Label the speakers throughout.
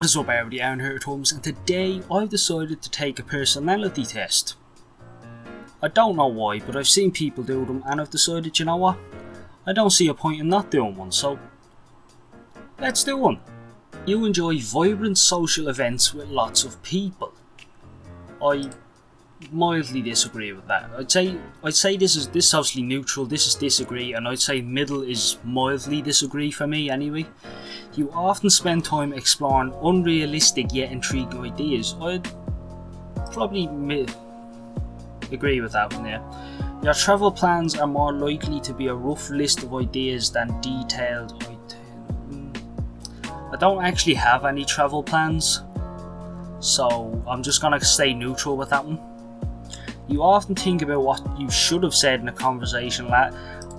Speaker 1: What is up everybody, Aaron here at Holmes, and today I've decided to take a personality test. I don't know why, but I've seen people do them and I've decided, you know what, I don't see a point in not doing one, so let's do one. You enjoy vibrant social events with lots of people. I mildly disagree with that. I'd say this is obviously neutral, this is disagree, and I'd say middle is mildly disagree for me anyway. You often spend time exploring unrealistic yet intriguing ideas. I'd probably agree with that one there. Your travel plans are more likely to be a rough list of ideas than detailed ideas. I don't actually have any travel plans, so I'm just gonna stay neutral with that one. You often think about what you should have said in a conversation.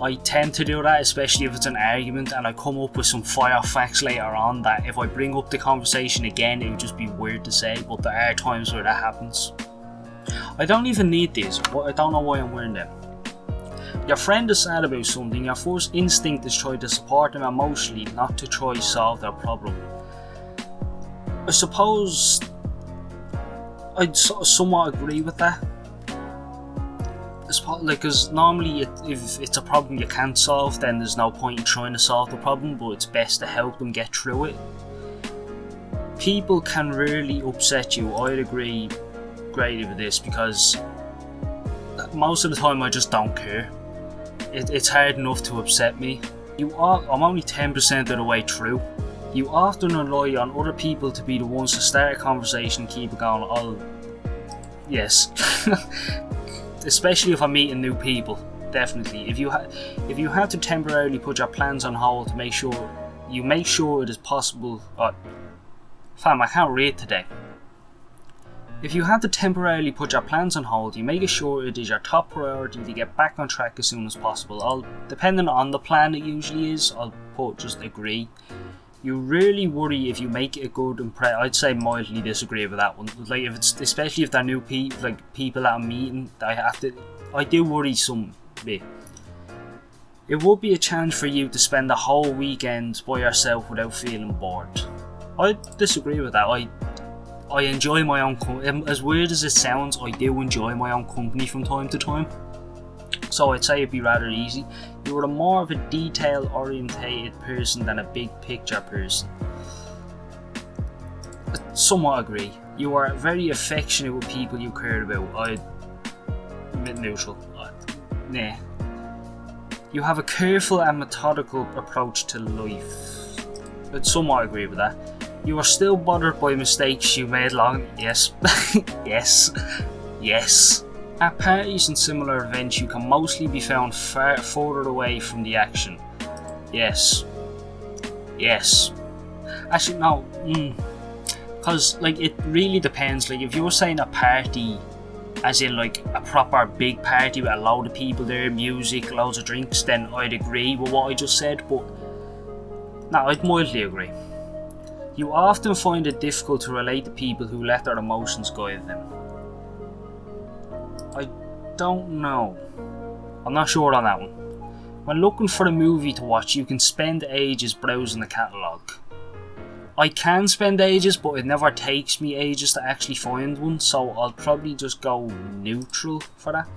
Speaker 1: I tend to do that, especially if it's an argument and I come up with some fire facts later on that if I bring up the conversation again it would just be weird to say, but there are times where that happens. I don't even need these, but I don't know why I'm wearing them. Your friend is sad about something, your first instinct is try to support them emotionally, not to try to solve their problem. I suppose I'd somewhat agree with that. Because normally if it's a problem you can't solve, then there's no point in trying to solve the problem, but it's best to help them get through it. People can really upset you, I'd agree greatly with this, because most of the time I just don't care. It's hard enough to upset me. I'm only 10% of the way through. You often rely on other people to be the ones to start a conversation and keep it going. Yes. Especially if I'm meeting new people, definitely. If you have to temporarily put your plans on hold to make sure it is possible. Fam, I can't read today. If you have to temporarily put your plans on hold, you make sure it is your top priority to get back on track as soon as possible. Depending on the plan, it usually is. I'll put just agree. You really worry if you make a good impression. I'd say mildly disagree with that one. Like especially if they're new people, like people that I'm meeting, I do worry some bit. It would be a challenge for you to spend the whole weekend by yourself without feeling bored. I disagree with that. I enjoy my own company. As weird as it sounds, I do enjoy my own company from time to time. So I'd say it'd be rather easy. You are more of a detail-orientated person than a big picture person. I somewhat agree. You are very affectionate with people you care about. I'm a bit neutral. Nah. You have a careful and methodical approach to life. I'd somewhat agree with that. You are still bothered by mistakes you made long. Yes. Yes. At parties and similar events, you can mostly be found far further away from the action. Yes. Actually, no. Because, it really depends. If you were saying a party, as in, a proper big party with a load of people there, music, loads of drinks, then I'd agree with what I just said, but no, I'd mildly agree. You often find it difficult to relate to people who let their emotions guide them. I don't know. I'm not sure on that one. When looking for a movie to watch, you can spend ages browsing the catalogue. I can spend ages, but it never takes me ages to actually find one, so I'll probably just go neutral for that.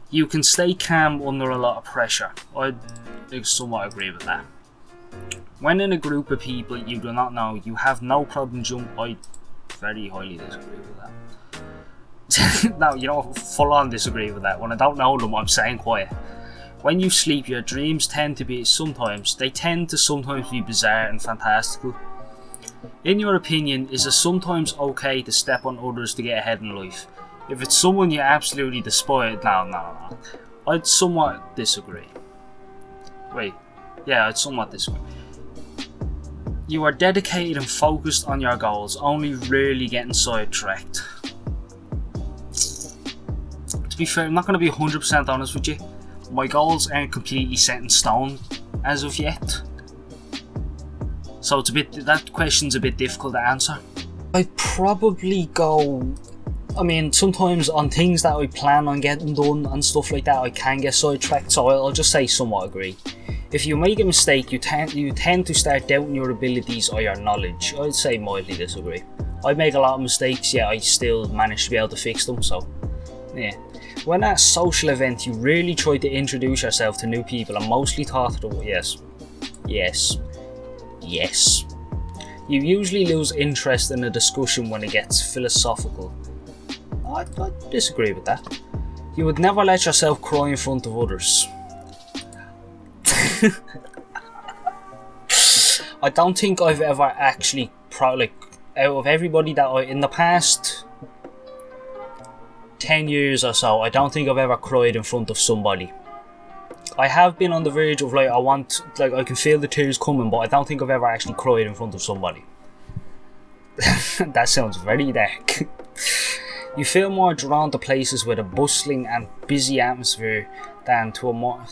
Speaker 1: You can stay calm under a lot of pressure. I somewhat agree with that. When in a group of people you do not know, you have no problem I very highly disagree with that. No, full on disagree with that. When I don't know them, I'm staying quiet. When you sleep, your dreams tend to sometimes be bizarre and fantastical. In your opinion, is it sometimes okay to step on others to get ahead in life? If it's someone you absolutely despise, no. I'd somewhat disagree. I'd somewhat disagree. You are dedicated and focused on your goals, only rarely getting sidetracked. To be fair, I'm not going to be 100% honest with you. My goals aren't completely set in stone as of yet. So that question's a bit difficult to answer. I'd probably go... sometimes on things that I plan on getting done and stuff like that, I can get sidetracked, so I'll just say somewhat agree. If you make a mistake, you tend to start doubting your abilities or your knowledge. I'd say mildly disagree. I make a lot of mistakes, yet I still manage to be able to fix them, so yeah. When at a social event, you really try to introduce yourself to new people and mostly talk to them. Yes. You usually lose interest in a discussion when it gets philosophical. I disagree with that. You would never let yourself cry in front of others. I don't think I've ever actually, out of everybody that in the past 10 years or so, I don't think I've ever cried in front of somebody. I have been on the verge of I can feel the tears coming, but I don't think I've ever actually cried in front of somebody. That sounds very dark. You feel more drawn to places with a bustling and busy atmosphere than to a more...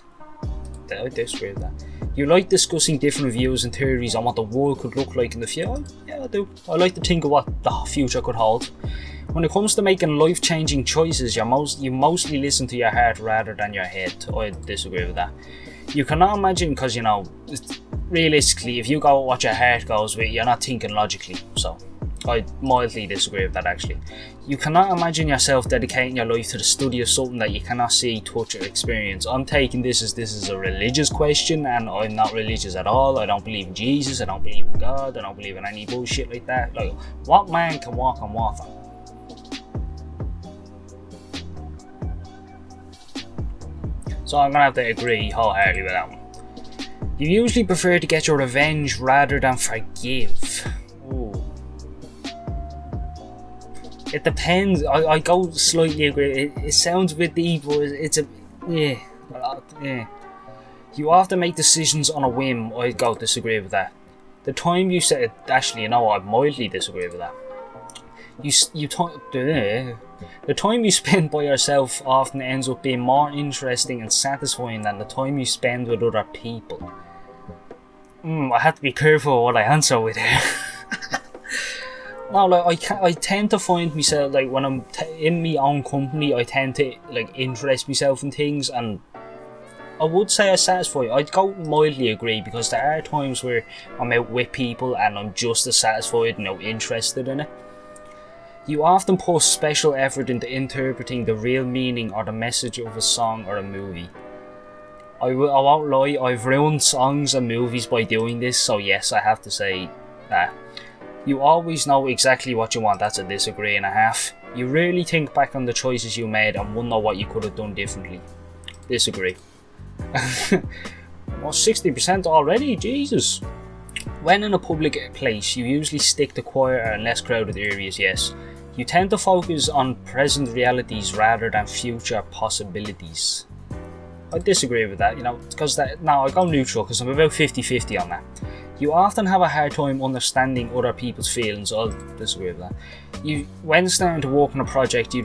Speaker 1: I disagree with that. You like discussing different views and theories on what the world could look like in the future. Yeah, I do. I like to think of what the future could hold. When it comes to making life-changing choices, you mostly listen to your heart rather than your head. I disagree with that. You cannot imagine, because realistically, if you go with what your heart goes with, you're not thinking logically. So, I mildly disagree with that actually. You cannot imagine yourself dedicating your life to the study of something that you cannot see, touch or experience. I'm taking this as a religious question, and I'm not religious at all. I don't believe in Jesus, I don't believe in God, I don't believe in any bullshit like that. Like, what man can walk on water? So I'm gonna have to agree wholeheartedly with that one. You usually prefer to get your revenge rather than forgive. Ooh. It depends. I go slightly agree. It sounds a bit deep, but it's yeah. You often make decisions on a whim. I go disagree with that. The time you said, actually, I mildly disagree with that. The time you spend by yourself often ends up being more interesting and satisfying than the time you spend with other people. I have to be careful what I answer with here. No, I tend to find myself, when I'm in my own company, I tend to interest myself in things, and I would say I satisfy. I'd go mildly agree, because there are times where I'm out with people and I'm just as satisfied and interested in it. You often put special effort into interpreting the real meaning or the message of a song or a movie. I won't lie, I've ruined songs and movies by doing this, so yes, I have to say that. You always know exactly what you want. That's a disagree and a half. You really think back on the choices you made and wonder what you could have done differently. Disagree. Well, 60% already, Jesus. When in a public place, you usually stick to quieter and less crowded areas, yes. You tend to focus on present realities rather than future possibilities. I disagree with that, because I go neutral, because I'm about 50-50 on that. You often have a hard time understanding other people's feelings. I'll disagree with that. When starting to work on a project, you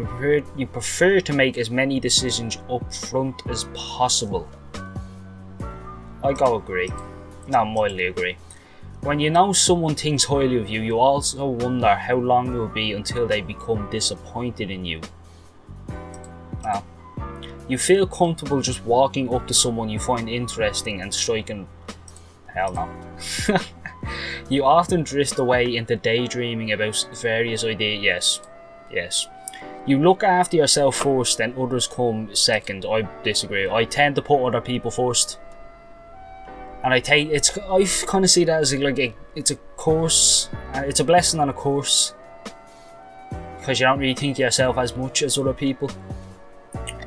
Speaker 1: prefer to make as many decisions up front as possible. I go agree. No, mildly agree. When you know someone thinks highly of you, you also wonder how long it will be until they become disappointed in you. Now, you feel comfortable just walking up to someone you find interesting and striking... Hell no. You often drift away into daydreaming about various ideas. Yes. You look after yourself first, then others come second. I disagree. I tend to put other people first. And I kind of see that as it's a course. It's a blessing and a curse, because you don't really think of yourself as much as other people.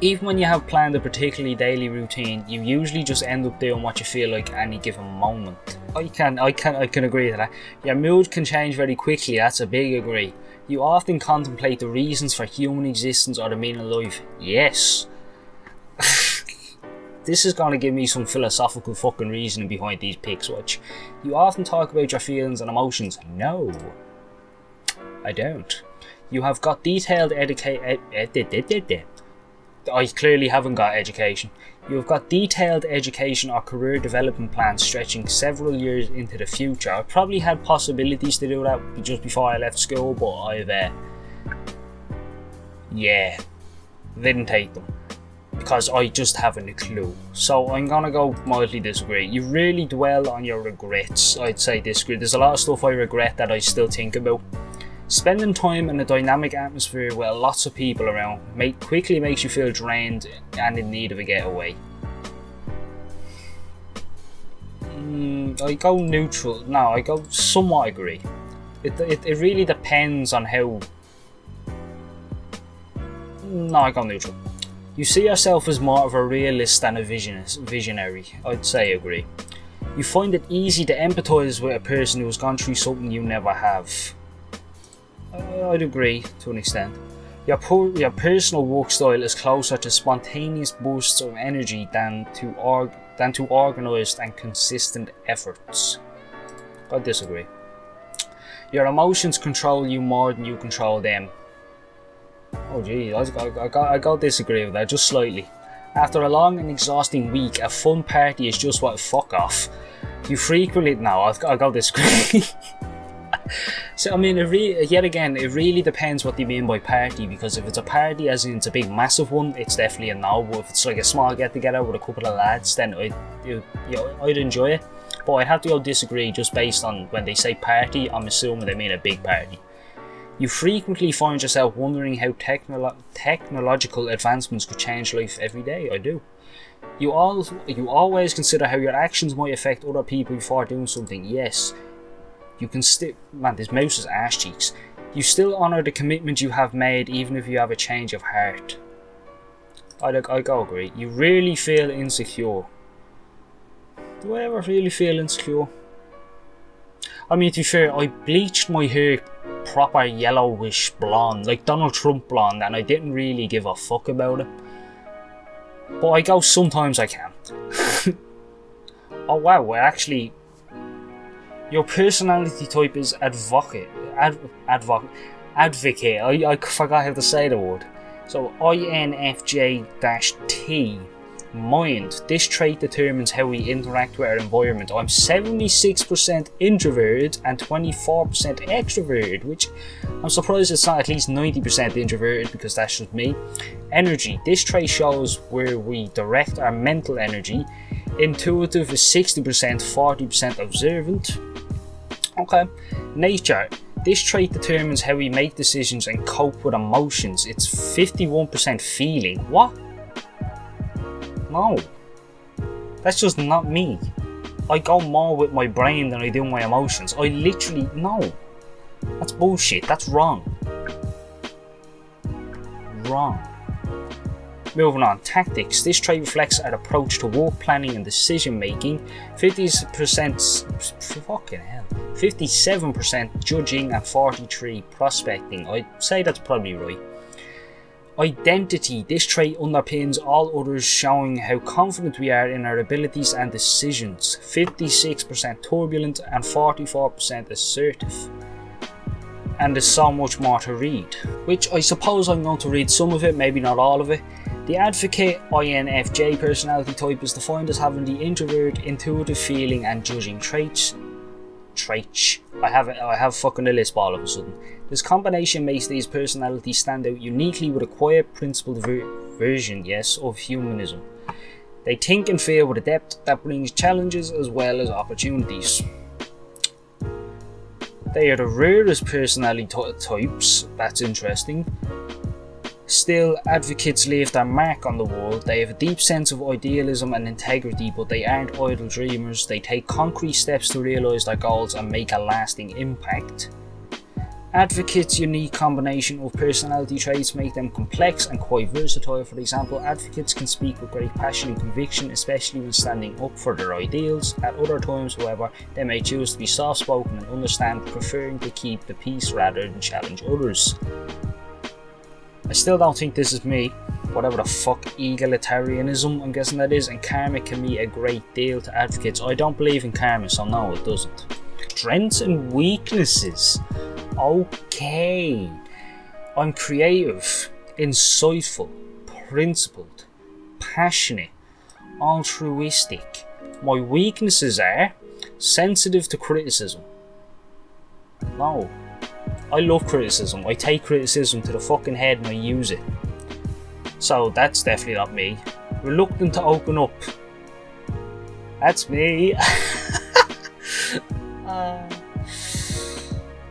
Speaker 1: Even when you have planned a particularly daily routine, you usually just end up doing what you feel like at any given moment. I can agree to that. Your mood can change very quickly. That's a big agree. You often contemplate the reasons for human existence or the meaning of life. Yes. This is going to give me some philosophical fucking reasoning behind these picks, which you often talk about your feelings and emotions. No, I don't. You have got detailed I clearly haven't got education. You have got detailed education or career development plans stretching several years into the future. I probably had possibilities to do that just before I left school, but I've didn't take them. because I just haven't a clue. So I'm gonna go mildly disagree. You really dwell on your regrets. I'd say disagree. There's a lot of stuff I regret that I still think about. Spending time in a dynamic atmosphere with lots of people around quickly makes you feel drained and in need of a getaway. I go neutral. No, I go somewhat agree. It really depends on how. No, I go neutral. You see yourself as more of a realist than a visionary. I'd say agree. You find it easy to empathise with a person who has gone through something you never have. I'd agree to an extent. Your personal work style is closer to spontaneous bursts of energy than to organised and consistent efforts. I disagree. Your emotions control you more than you control them. Oh gee, I gotta disagree with that just slightly. After a long and exhausting week, a fun party is just what fuck off. You frequently I gotta disagree. So I mean, yet again, it really depends what they mean by party, because if it's a party as in it's a big massive one, it's definitely a no. But if it's like a small get together with a couple of lads, then I'd enjoy it. But I'd have to go disagree just based on when they say party, I'm assuming they mean a big party. You frequently find yourself wondering how technological advancements could change life every day. I do. You always consider how your actions might affect other people before doing something. Yes. You can still, man, this mouse is ass cheeks. You still honour the commitment you have made even if you have a change of heart. I go agree. You really feel insecure. Do I ever really feel insecure? I mean, to be fair, I bleached my hair proper yellowish blonde, like Donald Trump blonde, and I didn't really give a fuck about it. But I go sometimes I can. Oh wow, well actually, your personality type is advocate. I forgot how to say the word. So INFJ-T. Mind. This trait determines how we interact with our environment. I'm 76% introverted and 24% extroverted, which I'm surprised it's not at least 90% introverted, because that's just me. Energy. This trait shows where we direct our mental energy. Intuitive is 60%, 40% observant. Okay. Nature. This trait determines how we make decisions and cope with emotions. It's 51% feeling. What? No. That's just not me. I go more with my brain than I do my emotions. I literally, no. That's bullshit. That's wrong. Wrong. Moving on. Tactics. This trait reflects our approach to work planning and decision making. 50%, fucking hell. 57% judging and 43% prospecting. I'd say that's probably right. Identity. This trait underpins all others, showing how confident we are in our abilities and decisions. 56% turbulent and 44% assertive. And there's so much more to read, which I suppose I'm going to read some of it, maybe not all of it. The advocate INFJ personality type is defined as having the introvert, intuitive feeling and judging traits. I have fucking a lisp all of a sudden. This combination makes these personalities stand out uniquely with a quiet, principled version, yes, of humanism. They think and feel with a depth that brings challenges as well as opportunities. They are the rarest personality types. That's interesting. Still, advocates leave their mark on the world. They have a deep sense of idealism and integrity, but they aren't idle dreamers. They take concrete steps to realise their goals and make a lasting impact. Advocates' unique combination of personality traits make them complex and quite versatile. For example, advocates can speak with great passion and conviction, especially when standing up for their ideals. At other times, however, they may choose to be soft-spoken and understand, preferring to keep the peace rather than challenge others. I still don't think this is me, whatever the fuck egalitarianism I'm guessing that is, and karma can mean a great deal to advocates. I don't believe in karma, so no, it doesn't. Strengths and weaknesses. Okay. I'm creative, insightful, principled, passionate, altruistic. My weaknesses are sensitive to criticism. No. I love criticism. I take criticism to the fucking head and I use it. So that's definitely not me. reluctant to open up. That's me.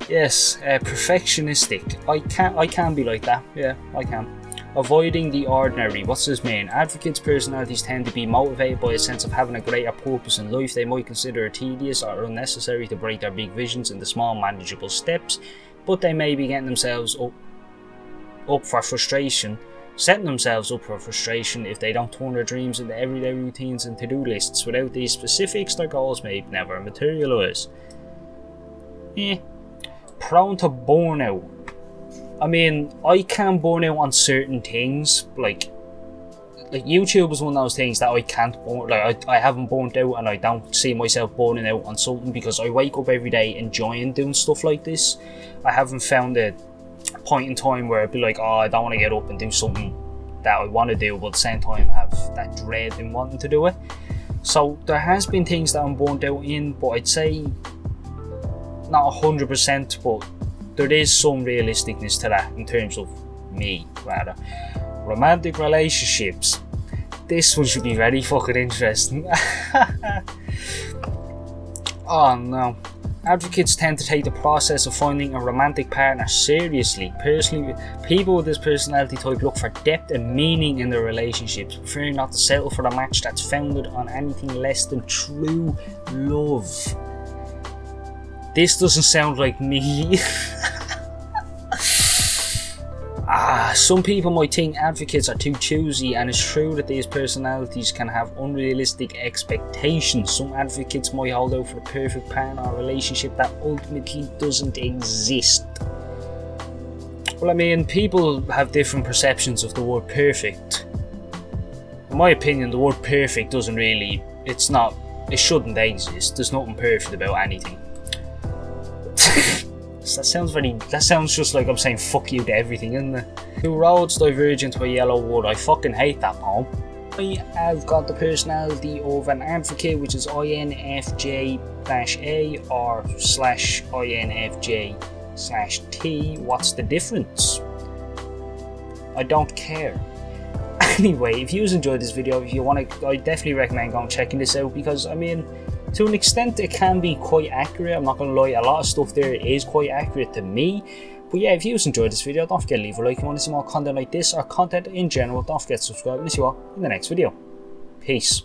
Speaker 1: Yes, perfectionistic. I can be like that. Yeah, I can. Avoiding the ordinary. What's this mean? Advocates' personalities tend to be motivated by a sense of having a greater purpose in life. They might consider it tedious or unnecessary to break their big visions into small, manageable steps, but they may be getting themselves up for frustration, setting themselves up for frustration if they don't turn their dreams into everyday routines and to-do lists. Without these specifics, their goals may never materialise. Prone to burnout. I mean, I can burn out on certain things, like YouTube is one of those things that I can't burn, like I haven't burnt out, and I don't see myself burning out on something because I wake up every day enjoying doing stuff like this. I haven't found a point in time where I'd be like, oh, I don't want to get up and do something that I want to do, but at the same time have that dread in wanting to do it. So there has been things that I'm burnt out in, but I'd say not 100%, but there is some realisticness to that in terms of me, rather. Romantic relationships. This one should be very fucking interesting. Oh no. Advocates tend to take the process of finding a romantic partner seriously. Personally, people with this personality type look for depth and meaning in their relationships, preferring not to settle for a match that's founded on anything less than true love. This doesn't sound like me. Some people might think advocates are too choosy, and it's true that these personalities can have unrealistic expectations. Some advocates might hold out for a perfect partner or relationship that ultimately doesn't exist. Well, I mean, people have different perceptions of the word perfect. In my opinion, the word perfect doesn't really, it shouldn't exist. There's nothing perfect about anything. That sounds just like I'm saying fuck you to everything, isn't it? Two roads diverge into a yellow wood. I fucking hate that poem. I have got the personality of an advocate, which is INFJ-A or /INFJ/T. What's the difference? I don't care. Anyway, if you enjoyed this video, if you want to, I definitely recommend going checking this out, because I mean, to an extent it can be quite accurate. I'm not going to lie, a lot of stuff there is quite accurate to me. But yeah, if you enjoyed this video, don't forget to leave a like. If you want to see more content like this or content in general, don't forget to subscribe, and I'll see you all in the next video. Peace.